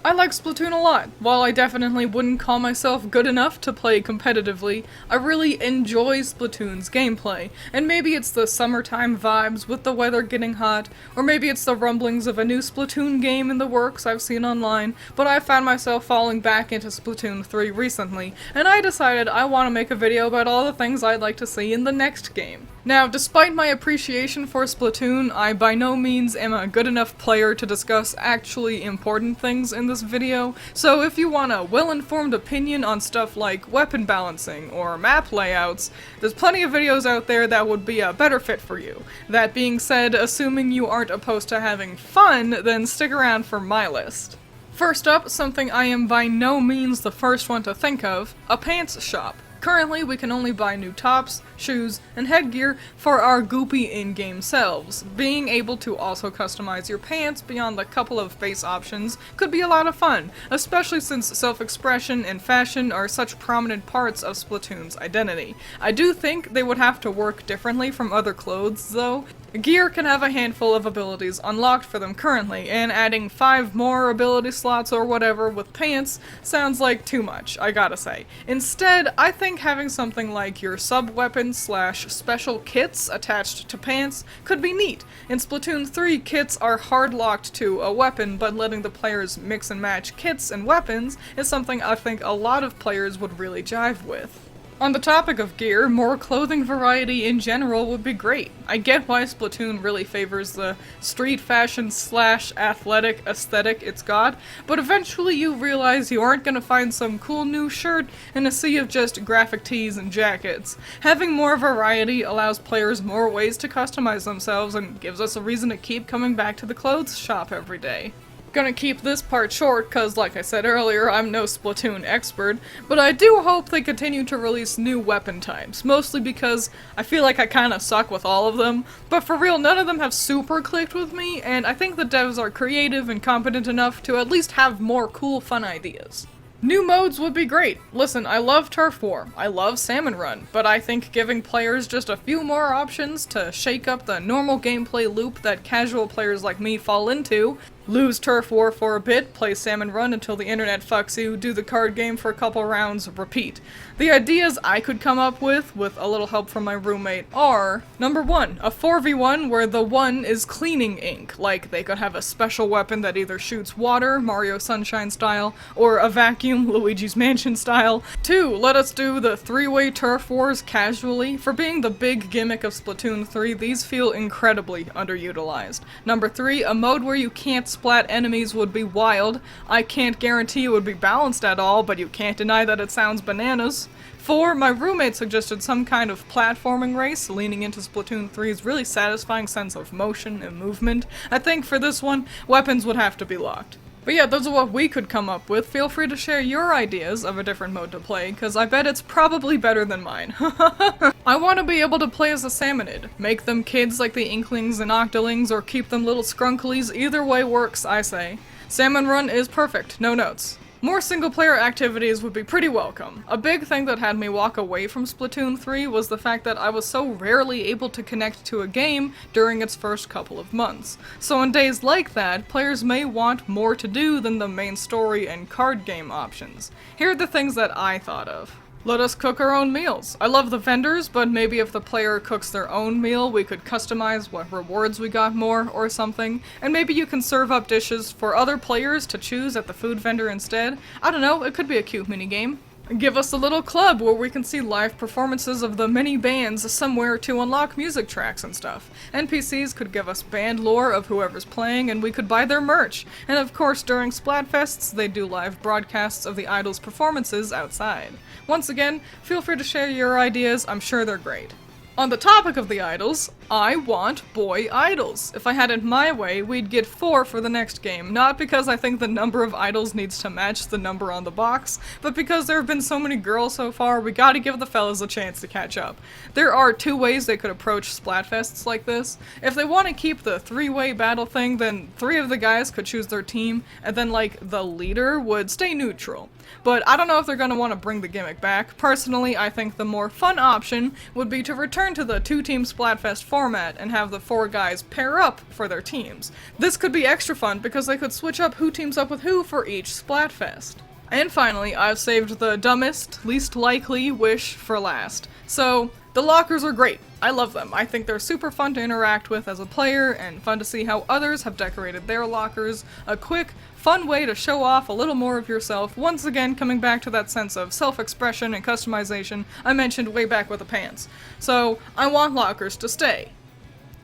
I like Splatoon a lot. While I definitely wouldn't call myself good enough to play competitively, I really enjoy Splatoon's gameplay. And maybe it's the summertime vibes with the weather getting hot, or maybe it's the rumblings of a new Splatoon game in the works I've seen online, but I found myself falling back into Splatoon 3 recently, and I decided I want to make a video about all the things I'd like to see in the next game. Now, despite my appreciation for Splatoon, I by no means am a good enough player to discuss actually important things in this video, so if you want a well-informed opinion on stuff like weapon balancing or map layouts, there's plenty of videos out there that would be a better fit for you. That being said, assuming you aren't opposed to having fun, then stick around for my list. First up, something I am by no means the first one to think of, a pants shop. Currently, we can only buy new tops, shoes, and headgear for our goopy in-game selves. Being able to also customize your pants beyond the couple of base options could be a lot of fun, especially since self-expression and fashion are such prominent parts of Splatoon's identity. I do think they would have to work differently from other clothes, though. Gear can have a handful of abilities unlocked for them currently, and adding 5 more ability slots or whatever with pants sounds like too much, I gotta say. Instead, I think having something like your sub-weapon / special kits attached to pants could be neat. In Splatoon 3, kits are hard-locked to a weapon, but letting the players mix and match kits and weapons is something I think a lot of players would really jive with. On the topic of gear, more clothing variety in general would be great. I get why Splatoon really favors the street fashion / athletic aesthetic it's got, but eventually you realize you aren't gonna find some cool new shirt in a sea of just graphic tees and jackets. Having more variety allows players more ways to customize themselves and gives us a reason to keep coming back to the clothes shop every day. Gonna keep this part short cause, like I said earlier, I'm no Splatoon expert, but I do hope they continue to release new weapon types, mostly because I feel like I kinda suck with all of them, but for real, none of them have super clicked with me, and I think the devs are creative and competent enough to at least have more cool, fun ideas. New modes would be great. Listen, I love Turf War, I love Salmon Run, but I think giving players just a few more options to shake up the normal gameplay loop that casual players like me fall into, lose Turf War for a bit, play Salmon Run until the internet fucks you, do the card game for a couple rounds, repeat. The ideas I could come up with a little help from my roommate, are: number 1, a 4v1 where the 1 is cleaning ink, like they could have a special weapon that either shoots water, Mario Sunshine style, or a vacuum, Luigi's Mansion style. 2, let us do the 3-way Turf Wars casually. For being the big gimmick of Splatoon 3, these feel incredibly underutilized. Number 3, a mode where you can't splat enemies would be wild. I can't guarantee it would be balanced at all, but you can't deny that it sounds bananas. 4, my roommate suggested some kind of platforming race, leaning into Splatoon 3's really satisfying sense of motion and movement. I think for this one, weapons would have to be locked. But yeah, those are what we could come up with. Feel free to share your ideas of a different mode to play, cause I bet it's probably better than mine. I want to be able to play as a Salmonid. Make them kids like the Inklings and Octolings, or keep them little Skrunklies. Either way works, I say. Salmon Run is perfect, no notes. More single-player activities would be pretty welcome. A big thing that had me walk away from Splatoon 3 was the fact that I was so rarely able to connect to a game during its first couple of months. So on days like that, players may want more to do than the main story and card game options. Here are the things that I thought of. Let us cook our own meals. I love the vendors, but maybe if the player cooks their own meal, we could customize what rewards we got more, or something. And maybe you can serve up dishes for other players to choose at the food vendor instead. I don't know, it could be a cute minigame. Give us a little club where we can see live performances of the many bands somewhere to unlock music tracks and stuff. NPCs could give us band lore of whoever's playing, and we could buy their merch. And of course, during Splatfests, they do live broadcasts of the idols' performances outside. Once again, feel free to share your ideas, I'm sure they're great. On the topic of the idols, I want boy idols. If I had it my way, we'd get 4 for the next game, not because I think the number of idols needs to match the number on the box, but because there have been so many girls so far, we gotta give the fellas a chance to catch up. There are 2 ways they could approach Splatfests like this. If they want to keep the 3-way battle thing, then 3 of the guys could choose their team, and then like, the leader would stay neutral. But I don't know if they're gonna want to bring the gimmick back. Personally, I think the more fun option would be to return to the 2-team Splatfest format and have the 4 guys pair up for their teams. This could be extra fun because they could switch up who teams up with who for each Splatfest. And finally, I've saved the dumbest, least likely wish for last. So, the lockers are great. I love them. I think they're super fun to interact with as a player, and fun to see how others have decorated their lockers. A quick, fun way to show off a little more of yourself, once again coming back to that sense of self-expression and customization I mentioned way back with the pants. So, I want lockers to stay.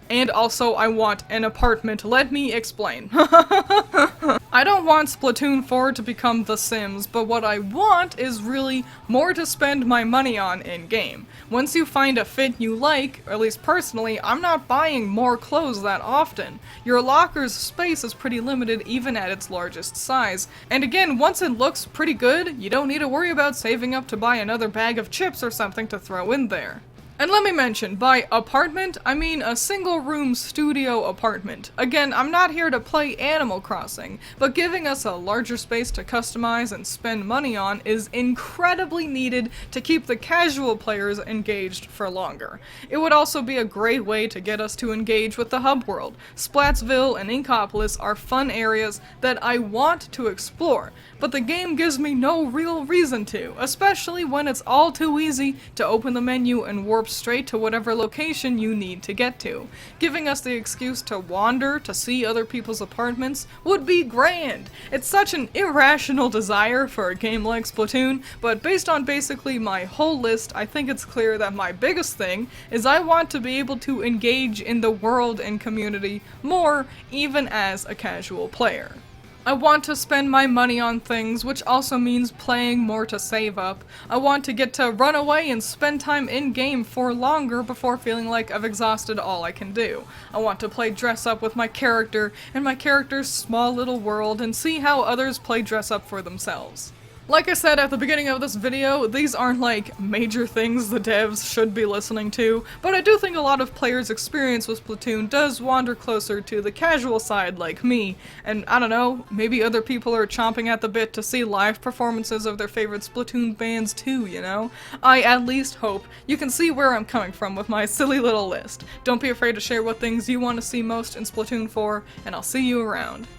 And also, I want an apartment. Let me explain. I don't want Splatoon 4 to become The Sims, but what I want is really more to spend my money on in-game. Once you find a fit you like, or at least personally, I'm not buying more clothes that often. Your locker's space is pretty limited even at its largest size. And again, once it looks pretty good, you don't need to worry about saving up to buy another bag of chips or something to throw in there. And let me mention, by apartment, I mean a single-room studio apartment. Again, I'm not here to play Animal Crossing, but giving us a larger space to customize and spend money on is incredibly needed to keep the casual players engaged for longer. It would also be a great way to get us to engage with the hub world. Splatsville and Inkopolis are fun areas that I want to explore, but the game gives me no real reason to, especially when it's all too easy to open the menu and warp straight to whatever location you need to get to. Giving us the excuse to wander to see other people's apartments would be grand. It's such an irrational desire for a game like Splatoon, but based on basically my whole list, I think it's clear that my biggest thing is I want to be able to engage in the world and community more, even as a casual player. I want to spend my money on things, which also means playing more to save up. I want to get to run away and spend time in-game for longer before feeling like I've exhausted all I can do. I want to play dress up with my character and my character's small little world and see how others play dress up for themselves. Like I said at the beginning of this video, these aren't like major things the devs should be listening to, but I do think a lot of players' experience with Splatoon does wander closer to the casual side like me, and I don't know, maybe other people are chomping at the bit to see live performances of their favorite Splatoon bands too, you know? I at least hope you can see where I'm coming from with my silly little list. Don't be afraid to share what things you want to see most in Splatoon 4, and I'll see you around.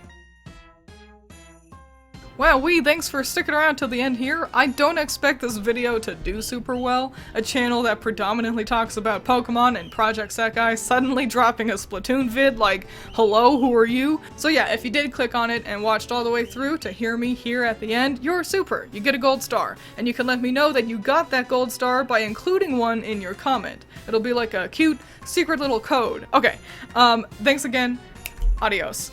Wow, thanks for sticking around till the end here. I don't expect this video to do super well. A channel that predominantly talks about Pokemon and Project Sekai suddenly dropping a Splatoon vid like, hello, who are you? So yeah, if you did click on it and watched all the way through to hear me here at the end, you're super. You get a gold star. And you can let me know that you got that gold star by including one in your comment. It'll be like a cute, secret little code. Okay, thanks again. Adios.